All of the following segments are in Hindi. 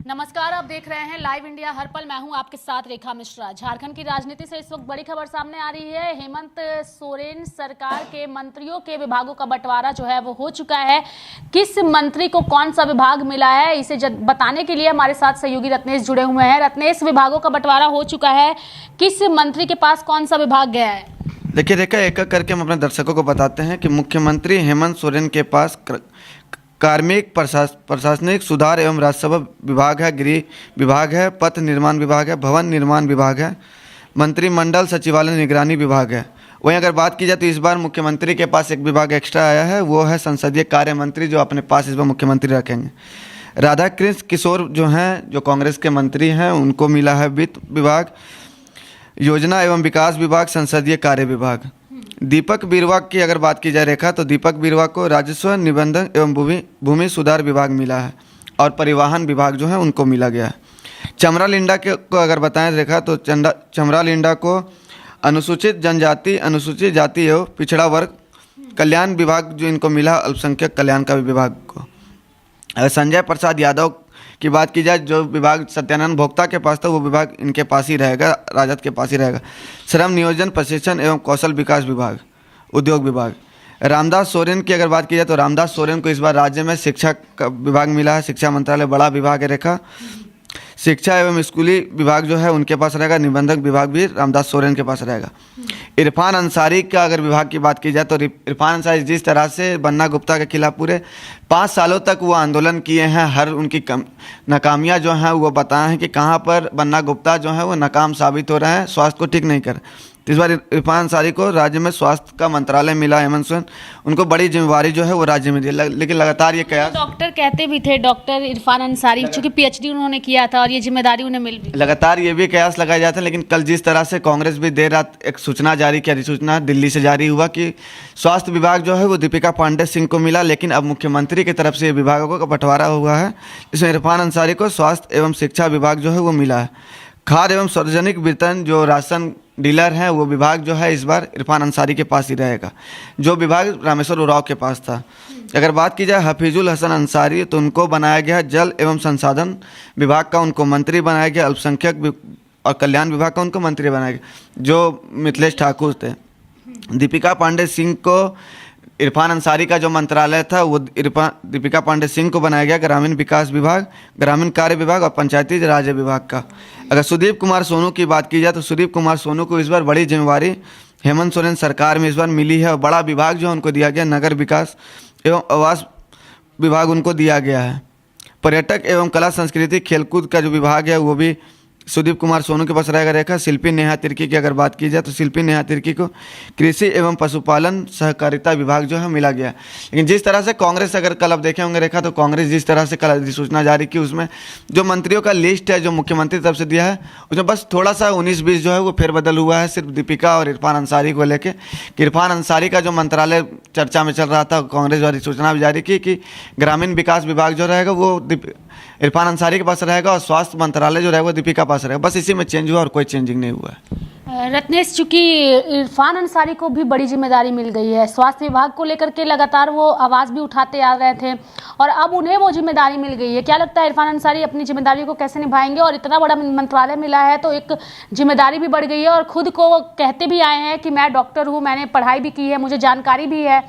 नमस्कार, आप देख रहे हैं लाइव इंडिया हर पल। मैं हूं आपके साथ रेखा मिश्रा। झारखंड की राजनीति से इस वक्त बड़ी खबर सामने आ रही है। हेमंत सोरेन सरकार के मंत्रियों के विभागों का बंटवारा जो है वो हो चुका है। किस मंत्री को कौन सा विभाग मिला है, इसे बताने के लिए हमारे साथ सहयोगी रत्नेश जुड़े हुए हैं। रत्नेश, विभागों का बंटवारा हो चुका है, किस मंत्री के पास कौन सा विभाग गया है? देखिए रेखा, एक एक करके हम अपने दर्शकों को बताते हैं कि मुख्यमंत्री हेमंत सोरेन के पास कार्मिक प्रशासनिक सुधार एवं राजस्व विभाग है, गृह विभाग है, पथ निर्माण विभाग है, भवन निर्माण विभाग है, मंत्रिमंडल सचिवालय निगरानी विभाग है। वहीं अगर बात की जाए तो इस बार मुख्यमंत्री के पास एक विभाग एक्स्ट्रा आया है, वो है संसदीय कार्य मंत्री, जो अपने पास इस बार मुख्यमंत्री रखेंगे। राधाकृष्ण किशोर जो हैं, जो कांग्रेस के मंत्री हैं, उनको मिला है वित्त विभाग, योजना एवं विकास विभाग, संसदीय कार्य विभाग। दीपक बिरुवा की अगर बात की जाए रेखा, तो दीपक बिरुवा को राजस्व निबंधन एवं भूमि सुधार विभाग मिला है और परिवहन विभाग जो है उनको मिला गया है। चमरा लिंडा को अगर बताएं रेखा, तो चमरा लिंडा को अनुसूचित जनजाति, अनुसूचित जाति एवं पिछड़ा वर्ग कल्याण विभाग जो इनको मिला, अल्पसंख्यक कल्याण का विभाग को। अगर संजय प्रसाद यादव की बात की जाए, जो विभाग सत्यानंद भोक्ता के पास था, वो विभाग इनके पास ही रहेगा, राजद के पास ही रहेगा। श्रम नियोजन, प्रशिक्षण एवं कौशल विकास विभाग, उद्योग विभाग। रामदास सोरेन की अगर बात की जाए तो रामदास सोरेन को इस बार राज्य में शिक्षा का विभाग मिला है, शिक्षा मंत्रालय बड़ा विभाग है रेखा। शिक्षा एवं स्कूली विभाग जो है उनके पास रहेगा, निबंधक विभाग भी रामदास सोरेन के पास रहेगा। इरफान अंसारी का अगर विभाग की बात की जाए तो इरफान अंसारी जिस तरह से बन्ना गुप्ता के खिलाफ पूरे 5 सालों तक वो आंदोलन किए हैं, हर उनकी नाकामियाँ जो हैं वो बताए हैं कि कहाँ पर बन्ना गुप्ता जो है वो नाकाम साबित हो रहे हैं, स्वास्थ्य को ठीक नहीं कर। इस बार इरफान अंसारी को राज्य में स्वास्थ्य का मंत्रालय मिला। हेमंत सोरेन उनको बड़ी जिम्मेवारी जो है वो राज्य में दी, लेकिन लगातार ये कयास डॉक्टर कहते भी थे, डॉक्टर इरफान अंसारी, चूंकि पीएचडी उन्होंने किया था और ये जिम्मेदारी उन्हें मिल भी, लगातार ये भी कयास लगाए जाते हैं। लेकिन कल जिस तरह से कांग्रेस भी देर रात एक सूचना जारी की, अधिसूचना दिल्ली से जारी हुआ कि स्वास्थ्य विभाग जो है वो दीपिका पांडे सिंह को मिला, लेकिन अब मुख्यमंत्री की तरफ से विभागों का बंटवारा हुआ है। इसमें इरफान अंसारी को स्वास्थ्य एवं शिक्षा विभाग जो है वो मिला है। खाद्य एवं सार्वजनिक वितरण, जो राशन डीलर हैं, वो विभाग जो है इस बार इरफान अंसारी के पास ही रहेगा, जो विभाग रामेश्वर उरांव के पास था। अगर बात की जाए हफीजुल हसन अंसारी, तो उनको बनाया गया जल एवं संसाधन विभाग का, उनको मंत्री बनाया गया। अल्पसंख्यक और कल्याण विभाग का उनको मंत्री बनाया गया, जो मिथिलेश ठाकुर थे। दीपिका पांडे सिंह को, इरफान अंसारी का जो मंत्रालय था वो दीपिका पांडे सिंह को बनाया गया ग्रामीण विकास विभाग, ग्रामीण कार्य विभाग और पंचायती राज विभाग का। अगर सुदीप कुमार सोनू की बात की जाए तो सुदीप कुमार सोनू को इस बार बड़ी जिम्मेवारी हेमंत सोरेन सरकार में इस बार मिली है और बड़ा विभाग जो है उनको दिया गया, नगर विकास एवं आवास विभाग उनको दिया गया है। पर्यटक एवं कला संस्कृति खेलकूद का जो विभाग है वो भी सुदीप कुमार सोनू के पास रहेगा रेखा। शिल्पी नेहा तिर्की की अगर बात की जाए तो शिल्पी नेहा तिर्की को कृषि एवं पशुपालन सहकारिता विभाग जो है मिला गया। लेकिन जिस तरह से कांग्रेस, अगर कल आप देखे होंगे रेखा, तो कांग्रेस जिस तरह से कल अधिसूचना जारी की, उसमें जो मंत्रियों का लिस्ट है जो मुख्यमंत्री तरफ से दिया है, उसमें बस थोड़ा सा 19-20 जो है वो फेरबदल हुआ है, सिर्फ दीपिका और इरफान अंसारी को लेके। इरफान अंसारी का जो मंत्रालय चर्चा में चल रहा था, कांग्रेस जो अधिसूचना भी जारी की कि ग्रामीण विकास विभाग जो रहेगा वो इरफान अंसारी के पास रहेगा और स्वास्थ्य मंत्रालय जो रहेगा वो दीपिका पास रहेगा। बस इसी में चेंज हुआ और कोई चेंजिंग नहीं हुआ है। रत्नेश, चूंकि इरफान अंसारी को भी बड़ी जिम्मेदारी मिल गई है, स्वास्थ्य विभाग को लेकर के लगातार वो आवाज़ भी उठाते आ रहे थे और अब उन्हें वो जिम्मेदारी मिल गई है। क्या लगता है इरफान अंसारी अपनी जिम्मेदारी को कैसे निभाएंगे? और इतना बड़ा मंत्रालय मिला है तो एक जिम्मेदारी भी बढ़ गई है और खुद को कहते भी आए हैं कि मैं डॉक्टर हूँ, मैंने पढ़ाई भी की है, मुझे जानकारी भी है,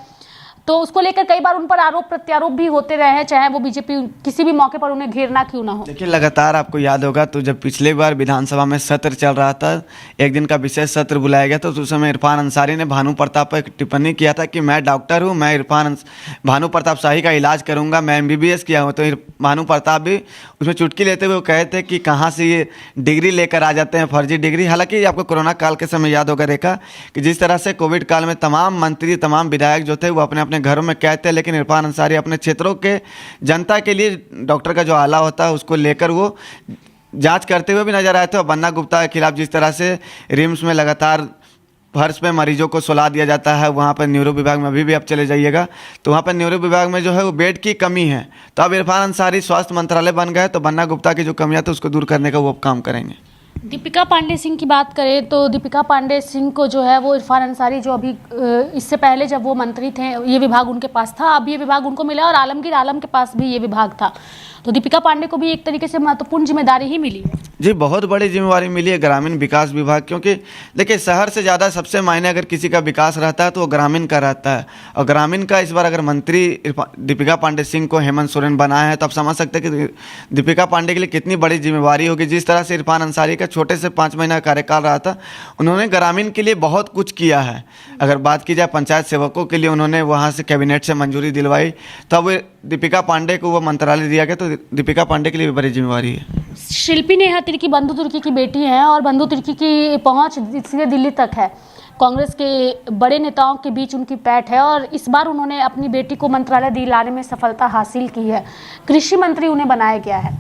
तो उसको लेकर कई बार उन पर आरोप प्रत्यारोप भी होते रहे हैं, चाहे वो बीजेपी किसी भी मौके पर उन्हें घेरना क्यों ना हो। देखिए, लगातार आपको याद होगा तो जब पिछले बार विधानसभा में सत्र चल रहा था, एक दिन का विशेष सत्र बुलाया गया, तो उस समय इरफान अंसारी ने भानु प्रताप पर टिप्पणी किया था कि मैं डॉक्टर हूं, मैं भानु प्रताप शाही का इलाज करूंगा, मैं MBBS किया हूं। तो भानु प्रताप भी उसमें चुटकी लेते हुए वो कहे थे कि कहाँ से ये डिग्री लेकर आ जाते हैं, फर्जी डिग्री। हालांकि आपको कोरोना काल के समय याद होगा रेखा कि जिस तरह से कोविड काल में तमाम मंत्री, तमाम विधायक जो थे वो अपने अपने घरों में कहते हैं, लेकिन इरफान अंसारी अपने क्षेत्रों के जनता के लिए डॉक्टर का जो आला होता है उसको लेकर वो जांच करते हुए भी नजर आए थे। और बन्ना गुप्ता के खिलाफ जिस तरह से रिम्स में लगातार फर्श पे मरीजों को सुला दिया जाता है, वहाँ पर न्यूरो विभाग में अभी भी आप चले जाइएगा तो वहाँ पर न्यूरो विभाग में जो है वो बेड की कमी है। तो अब इरफान अंसारी स्वास्थ्य मंत्रालय बन गए तो बन्ना गुप्ता की जो कमियाँ थी उसको दूर करने का वो अब काम करेंगे। दीपिका पांडे सिंह की बात करें तो दीपिका पांडे सिंह को जो है वो इरफान अंसारी जो अभी इससे पहले जब वो मंत्री थे ये विभाग उनके पास था, अब ये विभाग उनको मिला और आलमगीर आलम के पास भी ये विभाग था। तो दीपिका पांडे को भी एक तरीके से महत्वपूर्ण जिम्मेदारी ही मिली है। जी, बहुत बड़ी जिम्मेवारी मिली है ग्रामीण विकास विभाग, क्योंकि देखिए शहर से ज़्यादा सबसे मायने अगर किसी का विकास रहता है तो वो ग्रामीण का रहता है। और ग्रामीण का इस बार अगर मंत्री दीपिका पांडे सिंह को हेमंत सोरेन बनाया है तो आप समझ सकते हैं कि दीपिका पांडे के लिए कितनी बड़ी जिम्मेवारी होगी। जिस तरह से इरफान अंसारी का छोटे से 5 महीना कार्यकाल रहा था, उन्होंने ग्रामीण के लिए बहुत कुछ किया है। अगर बात की जाए पंचायत सेवकों के लिए, उन्होंने वहाँ से कैबिनेट से मंजूरी दिलवाई, तब दीपिका पांडे को वो मंत्रालय दिया गया, तो दीपिका पांडे के लिए भी बड़ी जिम्मेवारी है। शिल्पी नेहा तिर्की बंधु तिर्की की बेटी हैं और बंधु तिर्की की पहुंच सीधे दिल्ली तक है। कांग्रेस के बड़े नेताओं के बीच उनकी पैठ है और इस बार उन्होंने अपनी बेटी को मंत्रालय दिलाने में सफलता हासिल की है। कृषि मंत्री उन्हें बनाया गया है।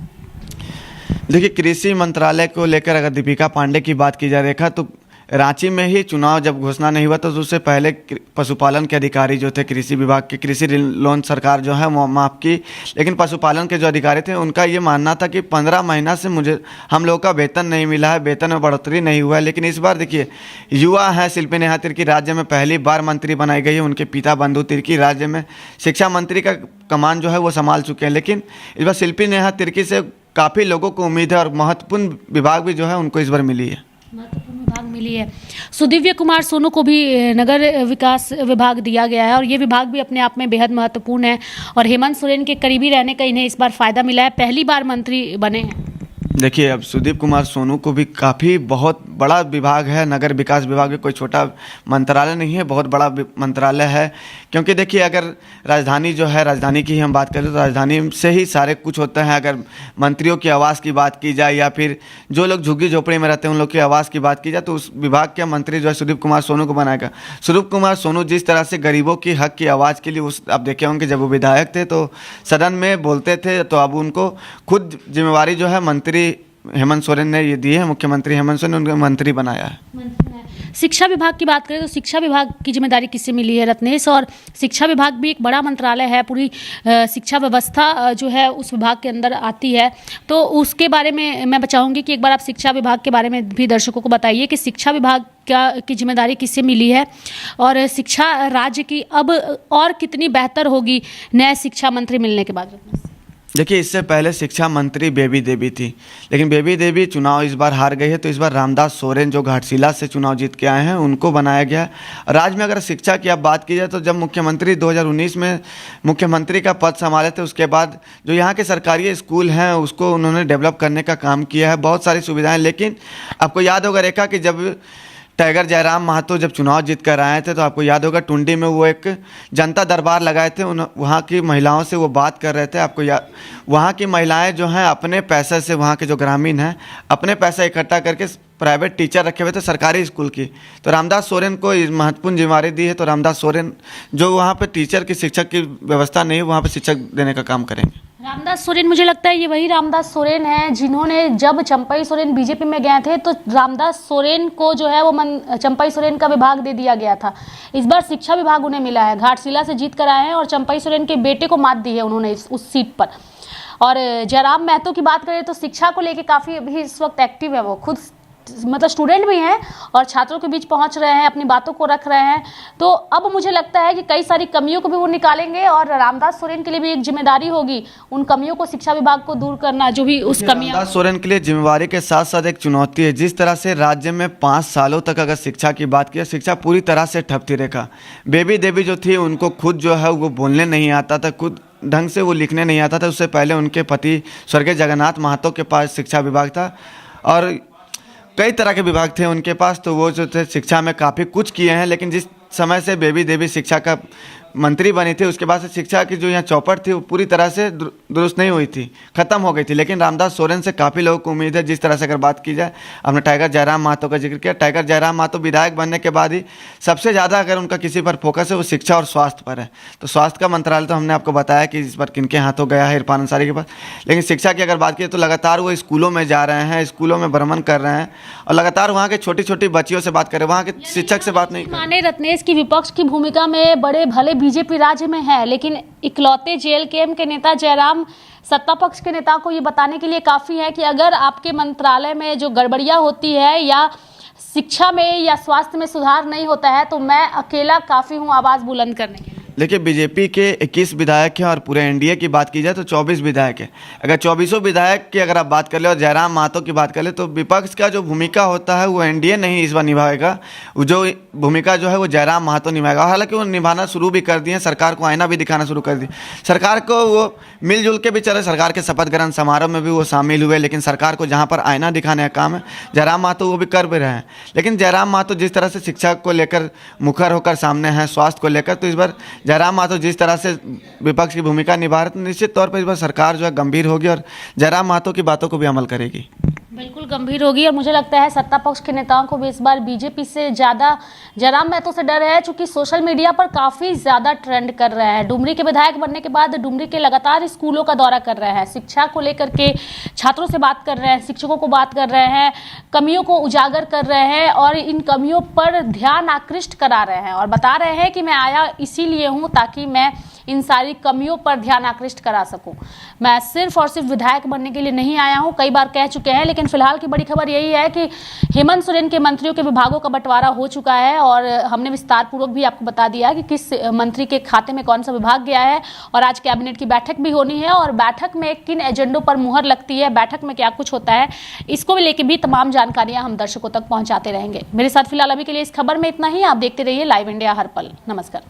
देखिए, कृषि मंत्रालय को लेकर अगर दीपिका पांडे की बात की जाए रेखा, तो रांची में ही चुनाव जब घोषणा नहीं हुआ तो उससे पहले पशुपालन के अधिकारी जो थे कृषि विभाग के, कृषि लोन सरकार जो है वो माफ़ की, लेकिन पशुपालन के जो अधिकारी थे उनका ये मानना था कि 15 महीना से हम लोग का वेतन नहीं मिला है, वेतन में बढ़ोतरी नहीं हुआ है। लेकिन इस बार देखिए, युवा है शिल्पी नेहा तिर्की, राज्य में पहली बार मंत्री बनाई गई है। उनके पिता बंधु तिर्की राज्य में शिक्षा मंत्री का कमान जो है वो संभाल चुके हैं। लेकिन इस बार शिल्पी नेहा तिर्की से काफ़ी लोगों को उम्मीद है और महत्वपूर्ण विभाग भी जो है उनको इस बार मिली है। महत्वपूर्ण विभाग मिली है। सुदिव्य कुमार सोनू को भी नगर विकास विभाग दिया गया है और ये विभाग भी अपने आप में बेहद महत्वपूर्ण है और हेमंत सोरेन के करीबी रहने का इन्हें इस बार फायदा मिला है, पहली बार मंत्री बने हैं। देखिए, अब सुदीप कुमार सोनू को भी काफ़ी बहुत बड़ा विभाग है, नगर विकास विभाग भी कोई छोटा मंत्रालय नहीं है, बहुत बड़ा मंत्रालय है। क्योंकि देखिए, अगर राजधानी जो है, राजधानी की हम बात करें तो राजधानी से ही सारे कुछ होते हैं। अगर मंत्रियों की आवास की बात की जाए या फिर जो लोग झुग्गी झोपड़ी में रहते हैं उन लोग की आवास की बात की जाए, तो उस विभाग के मंत्री जो है सुदीप कुमार सोनू को बनाएगा। सुदीप कुमार सोनू जिस तरह से गरीबों की हक की आवाज़ के लिए आप देखे होंगे, जब वो विधायक थे तो सदन में बोलते थे, तो अब उनको खुद जिम्मेवारी जो है मंत्री हेमंत सोरेन ने ये दी है। मुख्यमंत्री हेमंत सोरेन ने उनको मंत्री बनाया है। शिक्षा विभाग की बात करें तो शिक्षा विभाग की जिम्मेदारी किससे मिली है रत्नेश? और शिक्षा विभाग भी एक बड़ा मंत्रालय है, पूरी शिक्षा व्यवस्था जो है उस विभाग के अंदर आती है, तो उसके बारे में मैं चाहूँगी कि एक बार आप शिक्षा विभाग के बारे में भी दर्शकों को बताइए कि शिक्षा विभाग की जिम्मेदारी किससे मिली है और शिक्षा राज्य की अब और कितनी बेहतर होगी नए शिक्षा मंत्री मिलने के बाद? देखिए, इससे पहले शिक्षा मंत्री बेबी देवी थी, लेकिन बेबी देवी चुनाव इस बार हार गई है, तो इस बार रामदास सोरेन जो घाटशिला से चुनाव जीत के आए हैं उनको बनाया गया। राज्य में अगर शिक्षा की आप बात की जाए तो जब मुख्यमंत्री 2019 में मुख्यमंत्री का पद संभाले थे, उसके बाद जो यहाँ के सरकारी स्कूल हैं उसको उन्होंने डेवलप करने का काम किया है, बहुत सारी सुविधाएँ। लेकिन आपको याद होगा रेखा कि जब टाइगर जयराम महतो जब चुनाव जीत कर आए थे तो आपको याद होगा टुंडी में वो एक जनता दरबार लगाए थे, वहाँ की महिलाओं से वो बात कर रहे थे। आपको वहाँ की महिलाएं जो हैं अपने पैसे से, वहाँ के जो ग्रामीण हैं अपने पैसा इकट्ठा करके प्राइवेट टीचर रखे हुए थे सरकारी स्कूल की, तो रामदास सोरेन को महत्वपूर्ण जिम्मेदारी दी है। तो रामदास सोरेन जो वहाँ पे टीचर की शिक्षक की व्यवस्था नहीं है वहाँ पे शिक्षक देने का काम करेंगे। रामदास सोरेन, मुझे लगता है ये वही रामदास सोरेन है जिन्होंने जब चंपई सोरेन बीजेपी में गए थे तो रामदास सोरेन को जो है वो चंपई सोरेन का विभाग दे दिया गया था। इस बार शिक्षा विभाग उन्हें मिला है, घाटशिला से जीत कर आए हैं और चंपई सोरेन के बेटे को मात दी है उन्होंने उस सीट पर। और जयराम महतो की बात करें तो शिक्षा को लेकर काफ़ी अभी इस वक्त एक्टिव है, वो खुद मतलब स्टूडेंट भी हैं और छात्रों के बीच पहुंच रहे हैं, अपनी बातों को रख रहे हैं। तो अब मुझे लगता है कि कई सारी कमियों को भी वो निकालेंगे और रामदास सोरेन के लिए भी एक जिम्मेदारी होगी उन कमियों को शिक्षा विभाग को दूर करना, जो भी उस कमियां। रामदास सोरेन के लिए जिम्मेवारी के साथ साथ एक चुनौती है। जिस तरह से राज्य में 5 सालों तक अगर शिक्षा की बात की, शिक्षा पूरी तरह से ठप थी रेखा। बेबी देवी जो थी उनको खुद जो है वो बोलने नहीं आता था, खुद ढंग से वो लिखने नहीं आता था। उससे पहले उनके पति स्वर्गीय जगन्नाथ महतो के पास शिक्षा विभाग था और कई तरह के विभाग थे उनके पास, तो वो जो थे शिक्षा में काफ़ी कुछ किए हैं। लेकिन जिस समय से बेबी देवी शिक्षा का मंत्री बनी थी उसके बाद से शिक्षा की जो यहाँ चौपट थी वो पूरी तरह से दुरुस्त नहीं हुई थी, ख़त्म हो गई थी। लेकिन रामदास सोरेन से काफ़ी लोगों को उम्मीद है। जिस तरह से अगर बात की जाए, हमने टाइगर जयराम महतो का जिक्र किया, टाइगर जयराम महतो विधायक बनने के बाद ही सबसे ज़्यादा अगर उनका किसी पर फोकस है वो शिक्षा और स्वास्थ्य पर है। तो स्वास्थ्य का मंत्रालय तो हमने आपको बताया कि इस पर किनके हाथों गया है, इरफान अंसारी के पास। लेकिन शिक्षा की अगर बात की तो लगातार वो स्कूलों में जा रहे हैं, स्कूलों में भ्रमण कर रहे हैं और लगातार वहाँ के छोटी बच्चियों से बात कर रहे हैं, वहाँ के शिक्षक से बात नहीं कर रहे। माने रत्नेश की विपक्ष की भूमिका में बड़े भले बीजेपी राज्य में है, लेकिन इकलौते जेएलकेएम के नेता जयराम सत्ता पक्ष के नेता को ये बताने के लिए काफ़ी है कि अगर आपके मंत्रालय में जो गड़बड़ियाँ होती है या शिक्षा में या स्वास्थ्य में सुधार नहीं होता है तो मैं अकेला काफ़ी हूँ आवाज़ बुलंद करने के लिए। देखिए, बीजेपी के 21 विधायक हैं और पूरे एनडीए की बात की जाए तो 24 विधायक हैं। अगर 24 विधायक की अगर आप बात कर ले और जयराम महतो की बात कर ले तो विपक्ष का जो भूमिका होता है वो एनडीए नहीं इस बार निभाएगा। जो भूमिका जो है वो जयराम महतो निभाएगा। हालांकि वो निभाना शुरू भी कर दिए, सरकार को आईना भी दिखाना शुरू कर दिए। सरकार को वो मिलजुल के भी चले, सरकार के शपथ ग्रहण समारोह में भी वो शामिल हुए, लेकिन सरकार को जहाँ पर आईना दिखाने का काम है जयराम महतो वो भी कर भी रहे हैं। लेकिन जयराम महतो जिस तरह से शिक्षा को लेकर मुखर होकर सामने हैं, स्वास्थ्य को लेकर, तो इस बार जयराम महतो जिस तरह से विपक्ष की भूमिका निभा रहे, तो निश्चित तौर पर इस बार सरकार जो है गंभीर होगी और जयराम महतो की बातों को भी अमल करेगी। बिल्कुल गंभीर होगी और मुझे लगता है सत्ता पक्ष के नेताओं को भी इस बार बीजेपी से ज़्यादा जयराम महतो से डर है, चूंकि सोशल मीडिया पर काफ़ी ज़्यादा ट्रेंड कर रहा है। डुमरी के विधायक बनने के बाद डुमरी के लगातार स्कूलों का दौरा कर रहे हैं, शिक्षा को लेकर के छात्रों से बात कर रहे हैं, शिक्षकों को बात कर रहे हैं, कमियों को उजागर कर रहे हैं और इन कमियों पर ध्यान आकृष्ट करा रहे हैं और बता रहे हैं कि मैं आया इसीलिए हूँ ताकि मैं इन सारी कमियों पर ध्यान आकृष्ट करा सकूं। मैं सिर्फ और सिर्फ विधायक बनने के लिए नहीं आया हूं, कई बार कह चुके हैं। लेकिन फिलहाल की बड़ी खबर यही है कि हेमंत सोरेन के मंत्रियों के विभागों का बंटवारा हो चुका है और हमने विस्तार पूर्वक भी आपको बता दिया कि किस मंत्री के खाते में कौन सा विभाग गया है। और आज कैबिनेट की बैठक भी होनी है और बैठक में किन एजेंडों पर मुहर लगती है, बैठक में क्या कुछ होता है, इसको भी लेकर भी तमाम जानकारियां हम दर्शकों तक पहुंचाते रहेंगे। मेरे साथ फिलहाल अभी के लिए इस खबर में इतना ही। आप देखते रहिए लाइव इंडिया हर पल। नमस्कार।